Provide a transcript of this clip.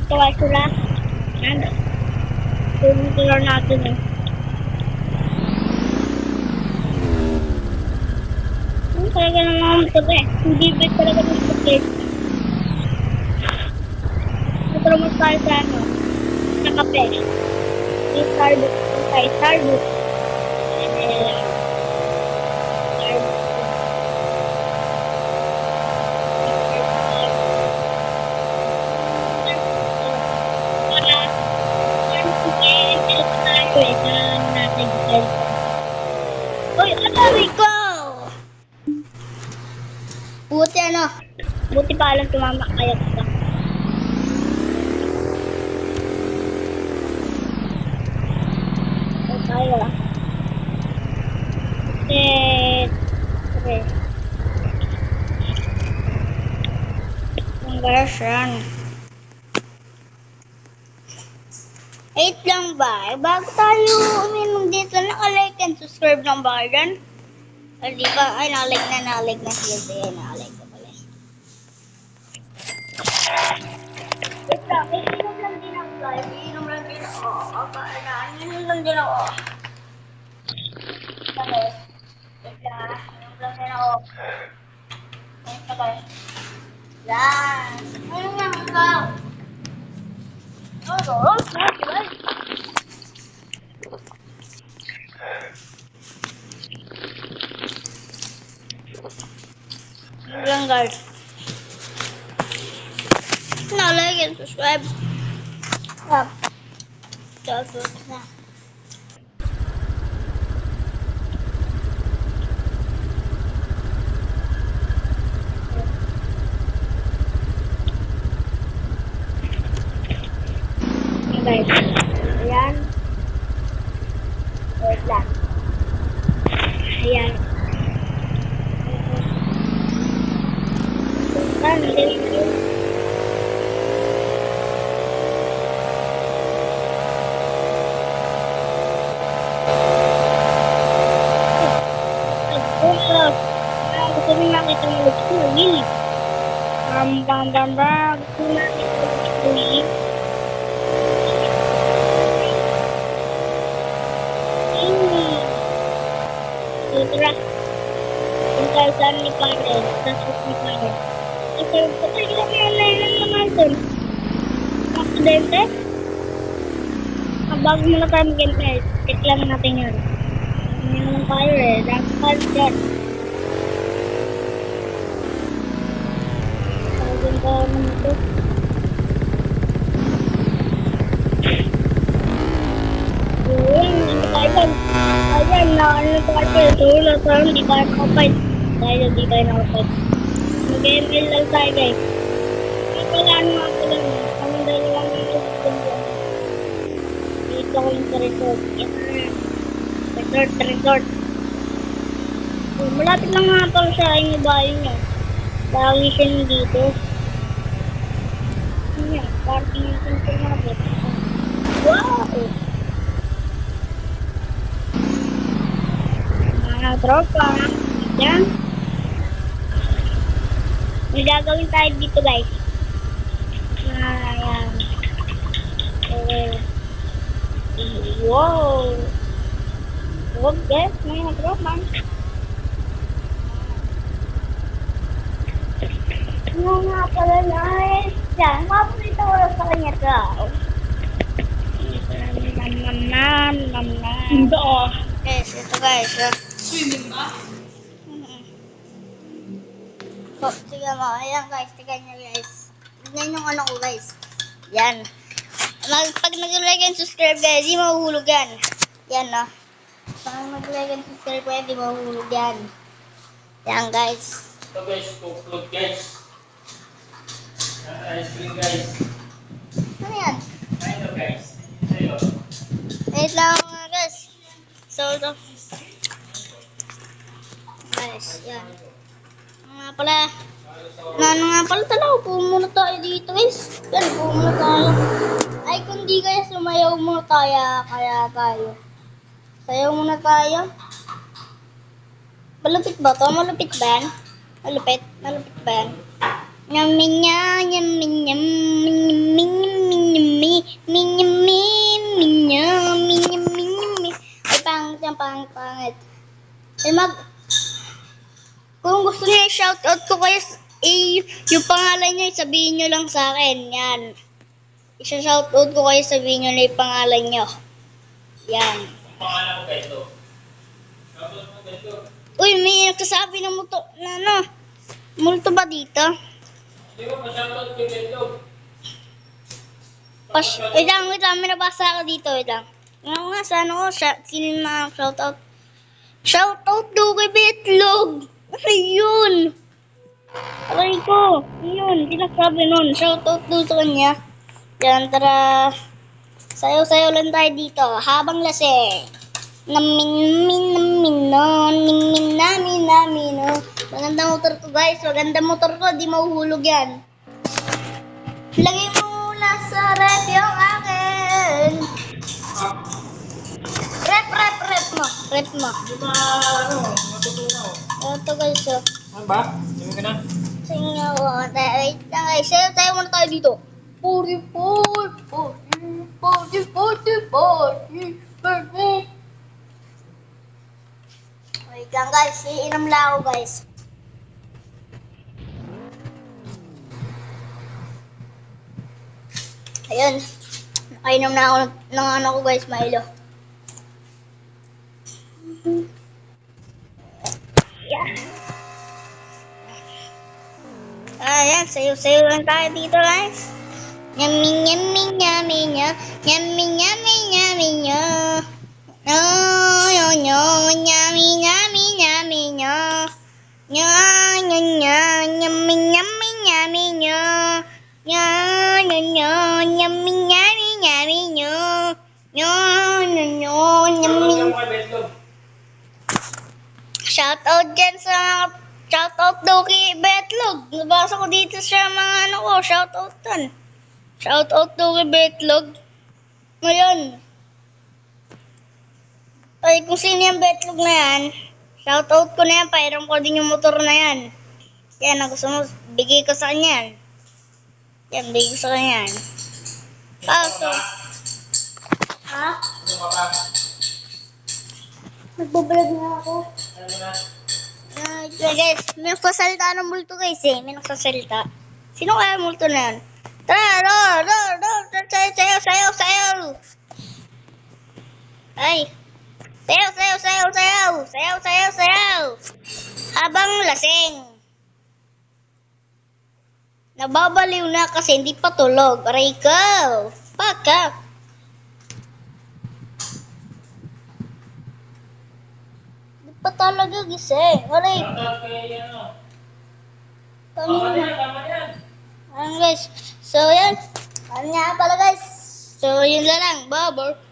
Natutuwa sila. Yan. Tulong natin eh. Talaga ng mga motor eh. Hindi ba talaga ng motor? Napromote tayo sa ano? Sa kape. Yung Starbucks. Yung Starbucks. Uy, ano ko? Buti ano? Buti pa lang tumama kaya ka. O tayo ah. Okay. Ang version. 8 lang ba? Bago tayo uminom dito, naka-like and subscribe lang ba kayo dyan? Ay, di ba? Ay, naka-like na siya. Ay, naka-like ko pala. Wait lang, iinom lang din ako guys. Iinom lang din ako. Iinom lang din ako. Bakit? Wait lang, iinom lang din ako. Ayun pa guys. Yan. Ayun lang ikaw. Oh, guys. Yan guys. Like and subscribe. Tapos na. Guys. Ayan. Wait lang. Ayan. Gusto mo makita mo gusto mo lilig. Gusto mo makita mo gusto mo lilig. Tara. Punta saan ni Pare. Tapos ni Pare. Ito, patay lang yan naman dun. Aksidente? Bago muna tayo mag-enter, check lang natin yun. Hindi naman tayo eh. Dapat dyan. Tawagin tayo naman ito. Ayan, hindi tayo dyan. Ayan, ano tayo. Wala tayo, hindi tayo nakapay. Tayo, hindi tayo nakapay. Mag-ML lang tayo guys. Wala naman ako lang. Ang dalawang ito dito. Dito ko yung sa resort. Yan. Resort. Malapit lang nga pala sa inyo bahay niya. Lagi siya dito. Yan. Parking yung center natin. Wow! Mga tropa. Yan. May gagawin tayo dito guys. Ayan. Wow. Huwag guys. May tropa. Ano nga pala guys. Yan. Mapunita ko lang sa kanya ito. Nam. Guys, ito guys. Swimming ba? Oh, tignan mo. Ayan guys, tignan nyo guys. Tignan yung ano ko guys. Yan. Pag nag-like and subscribe guys, di mahuhulog yan. Yan no. Pag nag-like and subscribe guys, di mahuhulog yan. Yan guys. Ito guys, cook guys. Ice cream guys. Ano yan? Ito guys. Ito. Wait lang mga guys. So, guys, yan. Nga pala. Ano nga pala talaga, upo muna tayo dito guys. Yan, upo muna tayo. Ay, kung di guys, sumayaw muna tayo. Kaya tayo. Sayaw muna tayo. Malupit ba to? Malupit ba yan? Malupit ba yan? Nyam. shoutout ko kayo, yung pangalan niyo, sabihin niyo lang sa akin. Yan. Isa-shoutout ko kayo, sabihin niyo na yung pangalan niyo. Yan. Ang pangalan ko Beto. Shoutout mo Beto. Uy, may nagsasabi ng multo ba dito? Di ba pa-shoutout kay Beto? Wait lang, may nabasa ako dito, wait lang. Nga nga, sa ano ko, sino yung mga shoutout? Shoutout daw kay Betlog! Ano yun? Aray ko, yun, pinagsabi nun. Shoutout daw sa kanya. Yan, tara. Sayaw-sayaw lang tayo dito, habang lasing. Namin, no. Maganda motor ko, guys. Maganda motor ko, di mahuhulog yan. Lagay mo muna sa rep yung akin. Rep mo. Di ba, matutunaw? Ito guys, oh. Ano ba? Sabi ko na. Singaw ako. Wait lang guys. Sayo muna tayo dito. 44. Wait lang guys. Iinom lang ako guys. Ayun. Nakainom na ako ng ano ko guys, Milo. Yeah. Ayan, sayo-sayo lang tayo dito guys. Yummy, yummy, yummy, yummy, yummy, yummy, yummy. No, no, no, yummy, yummy, yummy, no. No, no, no, yummy, yummy, yummy, no. No, no, no, yummy, yummy, yummy, no. No, no, no, yummy. Shoutout mo kay Beto. Shoutout dyan sa mga... Shoutout daw kay Betlog. Nabasa ko dito sa mga ano ko. Shoutout dun. Shoutout daw kay Betlog. Ngayon. Ay, kung sino yung Betlog na yan, shoutout ko na yan. Pairam ko din yung motor na yan. Yan, ang gusto mo, bigay ko sa kanya yan. Yan, bigay ko sa kanya yan. Kaso. Ha? Ano ka ba? Nagbablog na ako. Ano na? Guys, may nagsasalita ng multo guys eh. May nagsasalita. Sino kaya multo na yan? Tara, sayaw. Ay. Sayaw. Habang lasing. Nababaliw na kasi hindi pa tulog. Aray ko. Paka. Hindi pa talaga gising. Aray. Shoutout kay ano. Tama Tama na. yan, tama yan. Ayan guys. So yan. Ano nga pala guys. So yun lang. Bye.